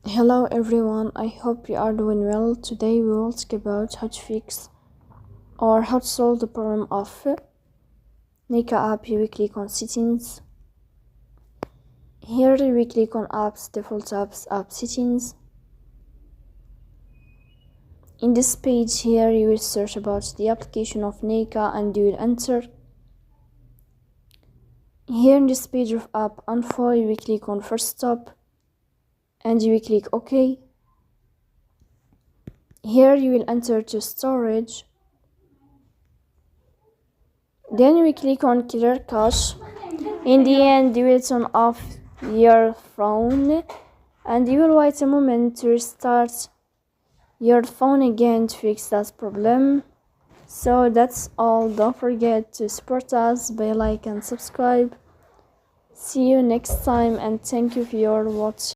Hello everyone, I hope you are doing well. Today we will talk about how to fix or how to solve the problem of Nykaa app. We click on settings. Here we click on apps, default apps, app settings. In this page here you will search about the application of Nykaa and you will enter. Here in this page of app info you will click on first stop and you will click OK. Here you will enter to storage. Then we click on clear cache. In the end you will turn off your phone and you will wait a moment to restart your phone again to fix that problem. So that's all. Don't forget to support us by like and subscribe. See you next time and thank you for your watching.